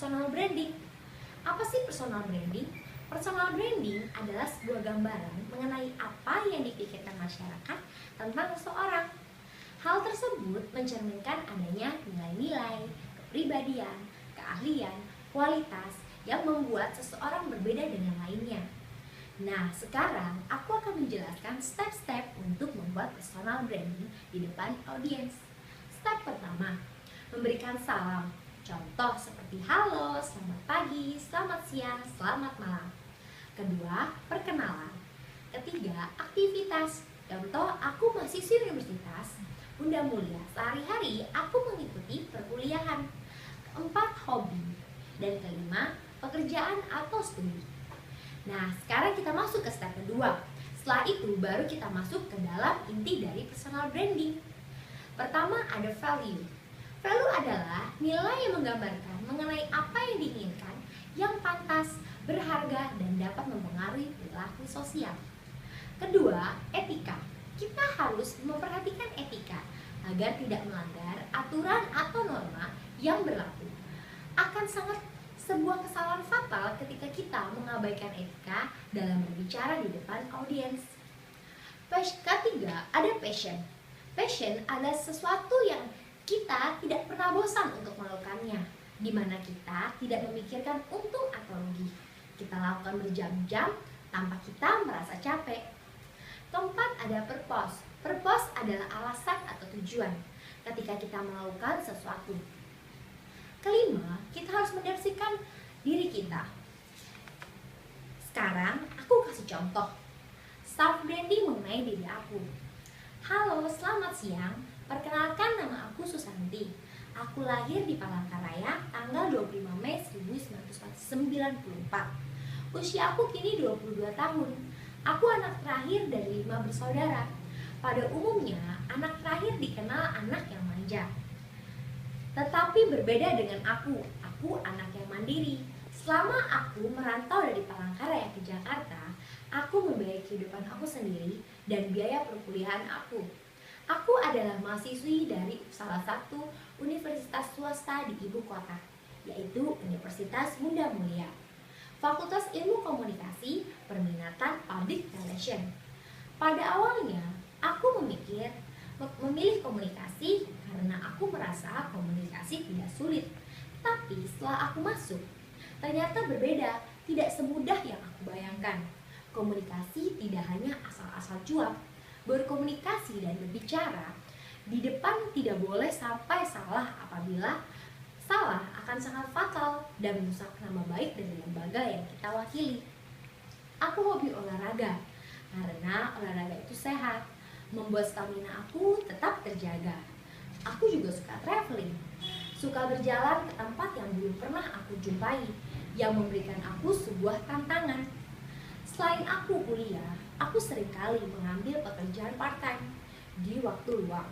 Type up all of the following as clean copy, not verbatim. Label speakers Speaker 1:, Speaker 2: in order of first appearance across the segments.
Speaker 1: personal branding. Apa sih personal branding? Personal branding adalah sebuah gambaran mengenai apa yang dipikirkan masyarakat tentang seseorang. Hal tersebut mencerminkan adanya nilai-nilai, kepribadian, keahlian, kualitas yang membuat seseorang berbeda dengan lainnya. Nah, sekarang aku akan menjelaskan step-step untuk membuat personal branding di depan audiens. Step pertama, memberikan salam. Contoh seperti halo, selamat pagi, selamat siang, selamat malam. Kedua, perkenalan. Ketiga, aktivitas. Contoh, aku mahasiswa universitas Bunda Mulia. Sehari-hari aku mengikuti perkuliahan. Keempat, hobi. Dan kelima, pekerjaan atau studi. Nah, sekarang kita masuk ke step kedua. Setelah itu baru kita masuk ke dalam inti dari personal branding. Pertama ada value. Value adalah nilai yang menggambarkan mengenai apa yang diinginkan, yang pantas, berharga, dan dapat mempengaruhi perilaku sosial. Kedua, etika. Kita harus memperhatikan etika agar tidak melanggar aturan atau norma yang berlaku. Akan sangat sebuah kesalahan fatal ketika kita mengabaikan etika dalam berbicara di depan audiens. Ketiga, ada passion. Passion adalah sesuatu yang kita tidak pernah bosan untuk melakukannya, di mana kita tidak memikirkan untung atau rugi. Kita lakukan berjam-jam tanpa kita merasa capek. Keempat, ada purpose. Purpose adalah alasan atau tujuan ketika kita melakukan sesuatu. Kelima, kita harus mendefinisikan diri kita. Sekarang aku kasih contoh self branding mengenai diri aku. Halo, selamat siang. Perkenalkan, nama aku Susanti. Aku lahir di Palangkaraya tanggal 25 Mei 1994. Usia aku kini 22 tahun. Aku anak terakhir dari 5 bersaudara. Pada umumnya, anak terakhir dikenal anak yang manja. Tetapi berbeda dengan aku anak yang mandiri. Selama aku merantau dari Palangkaraya ke Jakarta, aku membiayai kehidupan aku sendiri dan biaya perkuliahan aku. Aku adalah mahasiswi dari salah satu universitas swasta di ibu kota, yaitu Universitas Bunda Mulia. Fakultas Ilmu Komunikasi, Perminatan Public Relation. Pada awalnya, aku memilih komunikasi karena aku merasa komunikasi tidak sulit. Tapi setelah aku masuk, ternyata berbeda, tidak semudah yang aku bayangkan. Komunikasi tidak hanya asal-asal cuap. Berkomunikasi dan berbicara di depan tidak boleh sampai salah. Apabila salah akan sangat fatal dan merusak nama baik dari lembaga yang kita wakili. Aku hobi olahraga karena olahraga itu sehat, membuat stamina aku tetap terjaga. Aku juga suka traveling, suka berjalan ke tempat yang belum pernah aku jumpai, yang memberikan aku sebuah tantangan. Selain aku kuliah, aku seringkali mengambil pekerjaan part-time di waktu luang,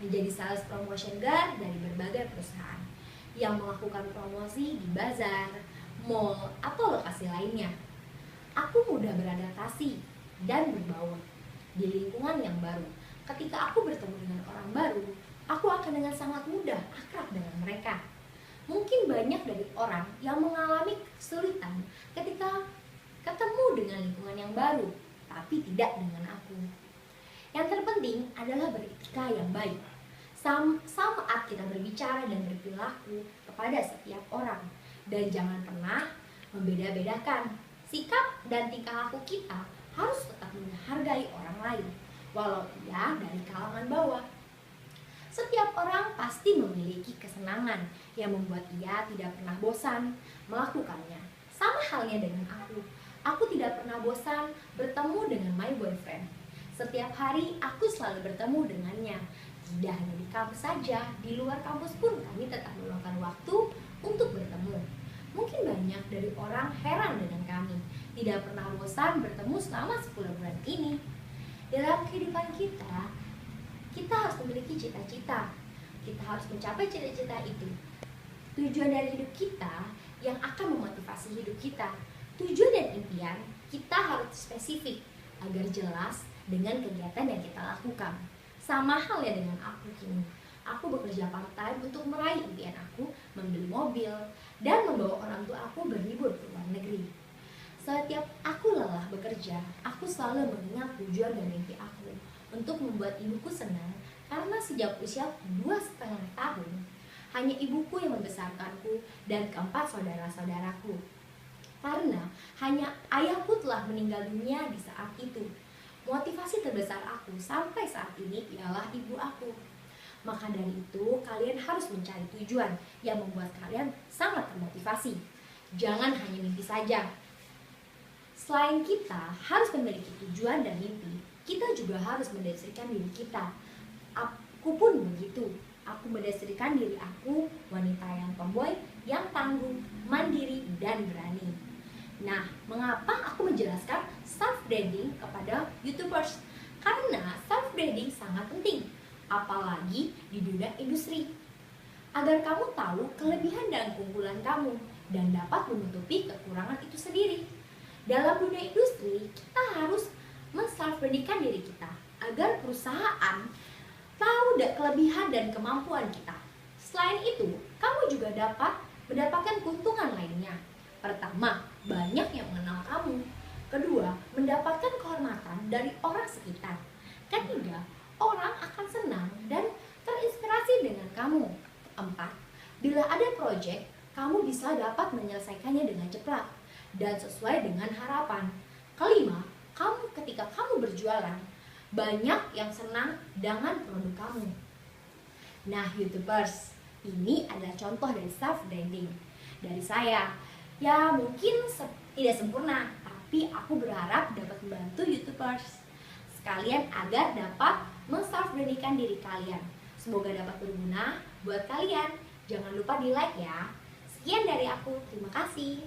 Speaker 1: menjadi sales promotion guard dari berbagai perusahaan yang melakukan promosi di bazar, mall, atau lokasi lainnya. Aku mudah beradaptasi dan berbaur di lingkungan yang baru. Ketika aku bertemu dengan orang baru, aku akan dengan sangat mudah akrab dengan mereka. Mungkin banyak dari orang yang mengalami kesulitan ketika ketemu dengan lingkungan yang baru, tapi tidak dengan aku. Yang terpenting adalah beretika yang baik. Saat kita berbicara dan berperilaku kepada setiap orang, dan jangan pernah membeda-bedakan. Sikap dan tingkah laku kita harus tetap menghargai orang lain, walau ia dari kalangan bawah. Setiap orang pasti memiliki kesenangan yang membuat ia tidak pernah bosan melakukannya. Sama halnya dengan aku. Aku tidak pernah bosan bertemu dengan my boyfriend. Setiap hari aku selalu bertemu dengannya. Tidak hanya di kampus saja, di luar kampus pun kami tetap meluangkan waktu untuk bertemu. Mungkin banyak dari orang heran dengan kami, tidak pernah bosan bertemu selama 10 bulan ini. Dalam kehidupan kita harus memiliki cita-cita. Kita harus mencapai cita-cita itu. Tujuan dari hidup kita yang akan memotivasi hidup kita. Tujuan dan impian kita harus spesifik agar jelas dengan kegiatan yang kita lakukan. Sama halnya dengan aku kini. aku bekerja part-time untuk meraih impian aku, membeli mobil, dan membawa orang tua aku berlibur ke luar negeri. Setiap aku lelah bekerja, aku selalu mengingat tujuan dan mimpi aku untuk membuat ibuku senang, karena sejak usia 2,5 tahun, hanya ibuku yang membesarkanku dan keempat saudara-saudaraku. Karena hanya ayahku telah meninggal dunia di saat itu. Motivasi terbesar aku sampai saat ini ialah ibu aku. Maka dari itu, kalian harus mencari tujuan yang membuat kalian sangat termotivasi. Jangan hanya mimpi saja. Selain kita harus memiliki tujuan dan mimpi, kita juga harus mendeskripsikan diri kita. Aku pun begitu. Aku mendeskripsikan diri aku wanita yang tomboy, yang tangguh, mandiri, dan berani. Nah, mengapa aku menjelaskan self-branding kepada YouTubers? Karena self-branding sangat penting, apalagi di dunia industri. Agar kamu tahu kelebihan dan keunggulan kamu dan dapat menutupi kekurangan itu sendiri. Dalam dunia industri, kita harus men-self-brandingkan diri kita agar perusahaan tahu kelebihan dan kemampuan kita. Selain itu, kamu juga dapat mendapatkan keuntungan lainnya. Pertama, banyak yang mengenal kamu. Kedua, mendapatkan kehormatan dari orang sekitar. Ketiga, orang akan senang dan terinspirasi dengan kamu. Keempat, bila ada proyek, kamu bisa dapat menyelesaikannya dengan cepat dan sesuai dengan harapan. Kelima, ketika kamu berjualan, banyak yang senang dengan produk kamu. Nah, YouTubers, ini adalah contoh dari self-branding dari saya. Ya, mungkin tidak sempurna, tapi aku berharap dapat membantu YouTubers sekalian agar dapat men-self-brandingkan diri kalian. Semoga dapat berguna buat kalian. Jangan lupa di like ya. Sekian dari aku, terima kasih.